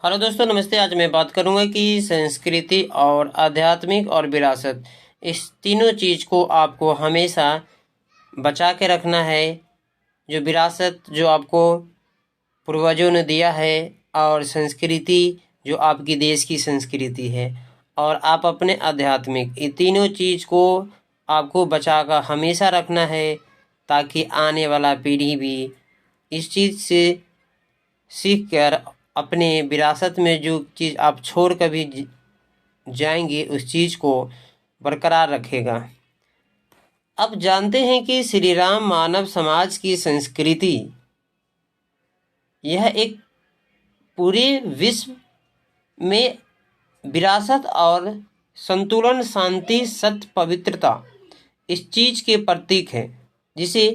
Hello दोस्तों, नमस्ते। आज मैं बात करूंगा कि संस्कृति और आध्यात्मिक और विरासत, इस तीनों चीज़ को आपको हमेशा बचा के रखना है। जो विरासत जो आपको पूर्वजों ने दिया है, और संस्कृति जो आपकी देश की संस्कृति है, और आप अपने आध्यात्मिक, ये तीनों चीज़ को आपको बचा कर हमेशा रखना है, ताकि आने वाला पीढ़ी भी इस चीज़ से सीख कर अपने विरासत में जो चीज़ आप छोड़ कर भी जाएंगे, उस चीज़ को बरकरार रखेगा। अब जानते हैं कि श्री राम मानव समाज की संस्कृति, यह एक पूरे विश्व में विरासत और संतुलन, शांति, सत्य, पवित्रता, इस चीज़ के प्रतीक है, जिसे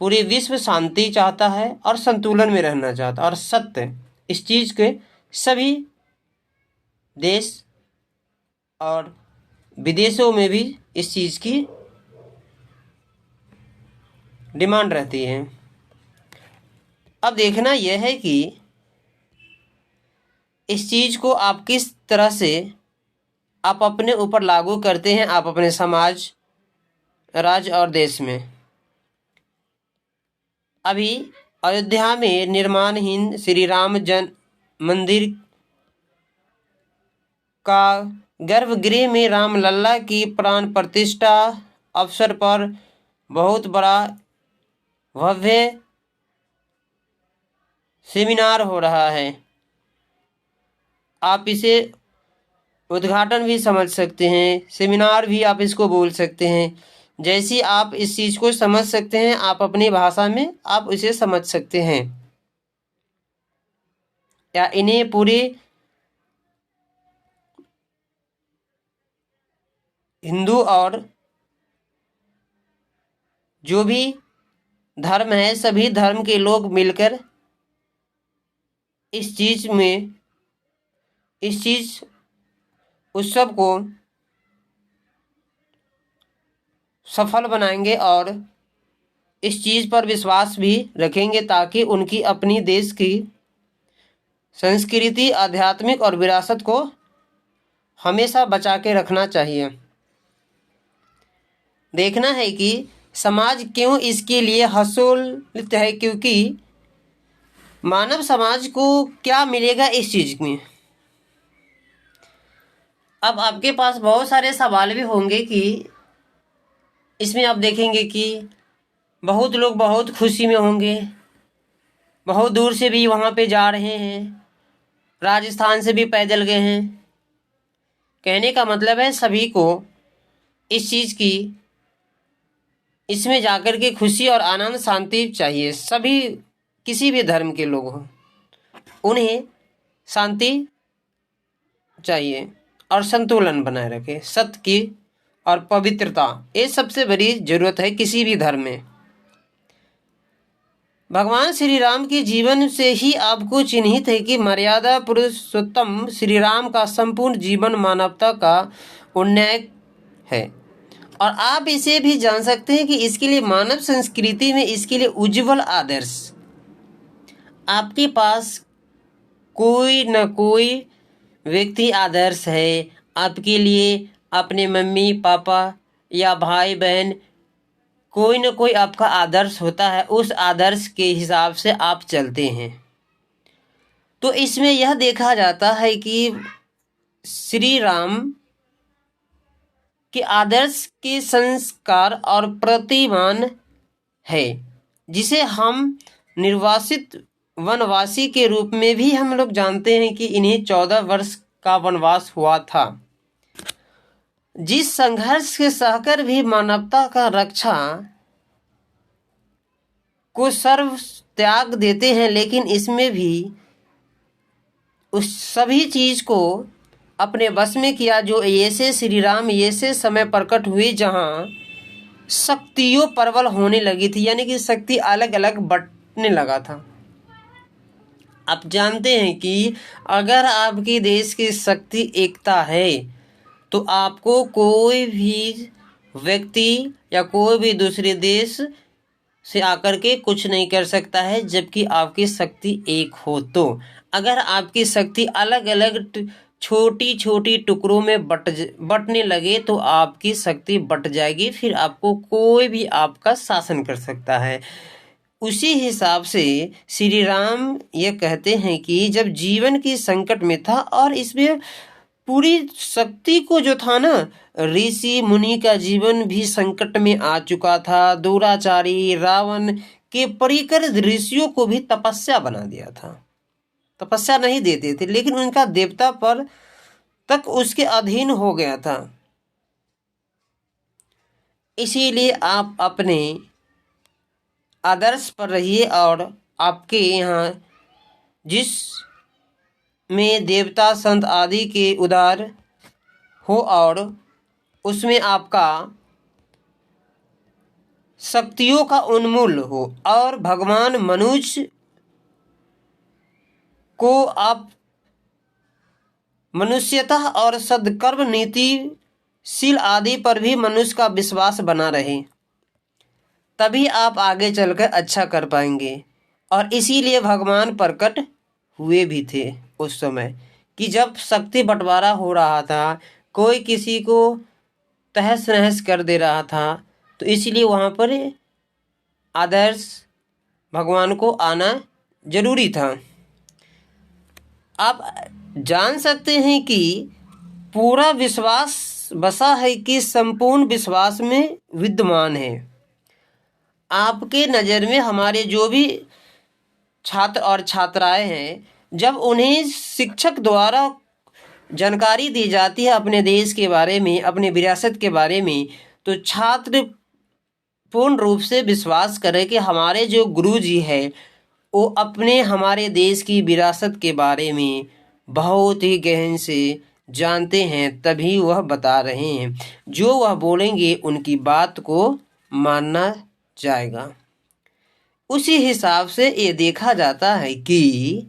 पूरे विश्व शांति चाहता है और संतुलन में रहना चाहता है। और सत्य, इस चीज़ के सभी देश और विदेशों में भी इस चीज़ की डिमांड रहती है। अब देखना यह है कि इस चीज़ को आप किस तरह से आप अपने ऊपर लागू करते हैं, आप अपने समाज, राज्य और देश में। अभी अयोध्या में निर्माणहीन श्री राम जन्म मंदिर का गर्भगृह में रामलला की प्राण प्रतिष्ठा अवसर पर बहुत बड़ा भव्य सेमिनार हो रहा है। आप इसे उद्घाटन भी समझ सकते हैं, सेमिनार भी आप इसको बोल सकते हैं। जैसी आप इस चीज़ को समझ सकते हैं, आप अपनी भाषा में आप इसे समझ सकते हैं, या इन्हें पूरे हिंदू और जो भी धर्म है, सभी धर्म के लोग मिलकर इस चीज़ उत्सव को सफल बनाएंगे और इस चीज़ पर विश्वास भी रखेंगे, ताकि उनकी अपनी देश की संस्कृति, आध्यात्मिक और विरासत को हमेशा बचा के रखना चाहिए। देखना है कि समाज क्यों इसके लिए हर्षोल्लित है, क्योंकि मानव समाज को क्या मिलेगा इस चीज़ में। अब आपके पास बहुत सारे सवाल भी होंगे कि इसमें आप देखेंगे कि बहुत लोग बहुत खुशी में होंगे, बहुत दूर से भी वहाँ पे जा रहे हैं, राजस्थान से भी पैदल गए हैं। कहने का मतलब है सभी को इस चीज़ की, इसमें जाकर के खुशी और आनंद, शांति चाहिए। सभी किसी भी धर्म के लोग हों, उन्हें शांति चाहिए और संतुलन बनाए रखे, सत्य की और पवित्रता, ये सबसे बड़ी जरूरत है किसी भी धर्म में। भगवान श्री राम के जीवन से ही आपको चिन्हित है कि मर्यादा पुरुषोत्तम श्री राम का संपूर्ण जीवन मानवता का उन्नयन है। और आप इसे भी जान सकते हैं कि इसके लिए मानव संस्कृति में इसके लिए उज्जवल आदर्श, आपके पास कोई न कोई व्यक्ति आदर्श है आपके लिए, अपने मम्मी पापा या भाई बहन, कोई न कोई आपका आदर्श होता है। उस आदर्श के हिसाब से आप चलते हैं। तो इसमें यह देखा जाता है कि श्री राम के आदर्श के संस्कार और प्रतिमान है, जिसे हम निर्वासित वनवासी के रूप में भी हम लोग जानते हैं कि इन्हें 14 वर्ष का वनवास हुआ था। जिस संघर्ष के सहकर भी मानवता का रक्षा को सर्व त्याग देते हैं, लेकिन इसमें भी उस सभी चीज को अपने बस में किया जो ऐसे श्री राम ऐसे समय प्रकट हुए जहाँ शक्तियों प्रबल होने लगी थी, यानी कि शक्ति अलग अलग बंटने लगा था। आप जानते हैं कि अगर आपके देश की शक्ति एकता है, तो आपको कोई भी व्यक्ति या कोई भी दूसरे देश से आकर के कुछ नहीं कर सकता है, जबकि आपकी शक्ति एक हो तो। अगर आपकी शक्ति अलग अलग छोटी छोटी टुकड़ों में बटने लगे तो आपकी शक्ति बट जाएगी, फिर आपको कोई भी आपका शासन कर सकता है। उसी हिसाब से श्री राम ये कहते हैं कि जब जीवन की संकट में था और इसमें पूरी शक्ति को जो था ना, ऋषि मुनि का जीवन भी संकट में आ चुका था। दुराचारी रावण के परिकर ऋषियों को भी तपस्या बना दिया था, तपस्या नहीं देते थे, लेकिन उनका देवता पर तक उसके अधीन हो गया था। इसीलिए आप अपने आदर्श पर रहिए और आपके यहाँ जिस में देवता संत आदि के उदार हो और उसमें आपका शक्तियों का उन्मूल हो और भगवान मनुष्य को आप मनुष्यता और सद्कर्म नीतिशील आदि पर भी मनुष्य का विश्वास बना रहे, तभी आप आगे चलकर अच्छा कर पाएंगे। और इसीलिए भगवान प्रकट हुए भी थे उस समय कि जब शक्ति बंटवारा हो रहा था, कोई किसी को तहस नहस कर दे रहा था, तो इसलिए वहाँ पर आदर्श भगवान को आना जरूरी था। आप जान सकते हैं कि पूरा विश्वास बसा है कि संपूर्ण विश्वास में विद्यमान है। आपके नज़र में हमारे जो भी छात्र और छात्राएं हैं, जब उन्हें शिक्षक द्वारा जानकारी दी जाती है अपने देश के बारे में, अपने विरासत के बारे में, तो छात्र पूर्ण रूप से विश्वास करें कि हमारे जो गुरुजी है वो अपने हमारे देश की विरासत के बारे में बहुत ही गहन से जानते हैं, तभी वह बता रहे हैं। जो वह बोलेंगे उनकी बात को मानना जाएगा। उसी हिसाब से ये देखा जाता है कि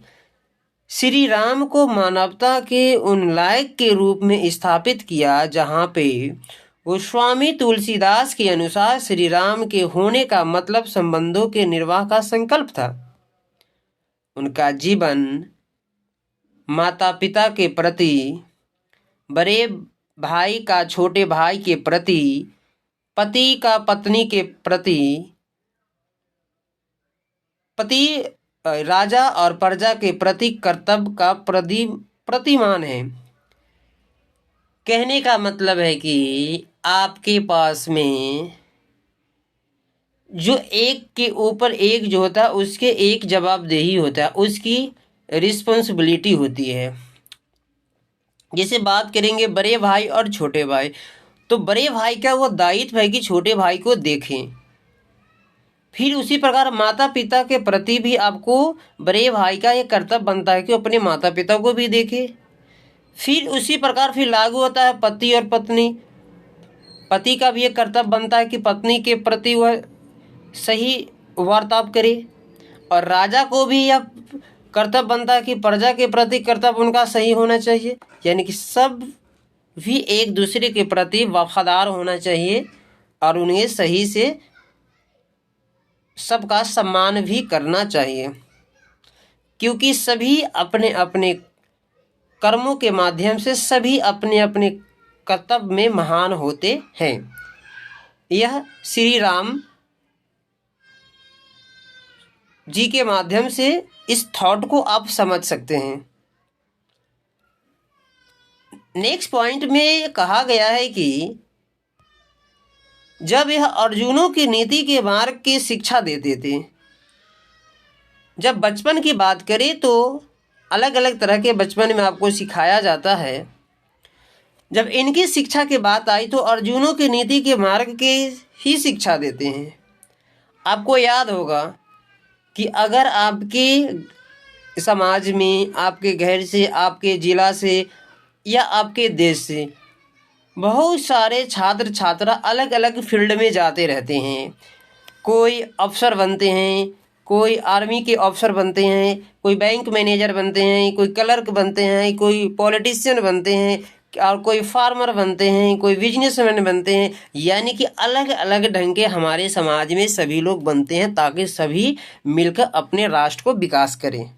श्री राम को मानवता के उन लायक के रूप में स्थापित किया जहाँ पे गोस्वामी तुलसीदास के अनुसार श्री राम के होने का मतलब संबंधों के निर्वाह का संकल्प था। उनका जीवन माता पिता के प्रति, बड़े भाई का छोटे भाई के प्रति, पति का पत्नी के प्रति, पति राजा और प्रजा के प्रति कर्तव्य का प्रतिमान है। कहने का मतलब है कि आपके पास में जो एक के ऊपर एक जो होता है उसके एक जवाबदेही होता है, उसकी रिस्पॉन्सिबिलिटी होती है। जैसे बात करेंगे बड़े भाई और छोटे भाई, तो बड़े भाई का वो दायित्व है कि छोटे भाई को देखें। फिर उसी प्रकार माता पिता के प्रति भी आपको बड़े भाई का ये कर्तव्य बनता है कि अपने माता पिता को भी देखे। फिर उसी प्रकार फिर लागू होता है पति और पत्नी, पति का भी ये कर्तव्य बनता है कि पत्नी के प्रति वह सही वार्ताव करे, और राजा को भी यह कर्तव्य बनता है कि प्रजा के प्रति कर्तव्य उनका सही होना चाहिए। यानी कि सब भी एक दूसरे के प्रति वफादार होना चाहिए और उन्हें सही से सबका सम्मान भी करना चाहिए, क्योंकि सभी अपने अपने कर्मों के माध्यम से सभी अपने अपने कर्तव्य में महान होते हैं। यह श्री राम जी के माध्यम से इस थॉट को आप समझ सकते हैं। नेक्स्ट पॉइंट में कहा गया है कि जब यह अर्जुनों की नीति के मार्ग की शिक्षा देते थे, जब बचपन की बात करें तो अलग अलग तरह के बचपन में आपको सिखाया जाता है। जब इनकी शिक्षा की बात आई तो अर्जुनों की नीति के मार्ग की ही शिक्षा देते हैं। आपको याद होगा कि अगर आपके समाज में, आपके घर से, आपके ज़िला से या आपके देश से बहुत सारे छात्र छात्रा अलग अलग फील्ड में जाते रहते हैं। कोई अफसर बनते हैं, कोई आर्मी के अफसर बनते हैं, कोई बैंक मैनेजर बनते हैं, कोई क्लर्क बनते हैं, कोई पॉलिटिशियन बनते हैं, और कोई फार्मर बनते हैं, कोई बिजनेसमैन बनते हैं, यानी कि अलग अलग ढंग के हमारे समाज में सभी लोग बनते हैं ताकि सभी मिलकर अपने राष्ट्र को विकास करें।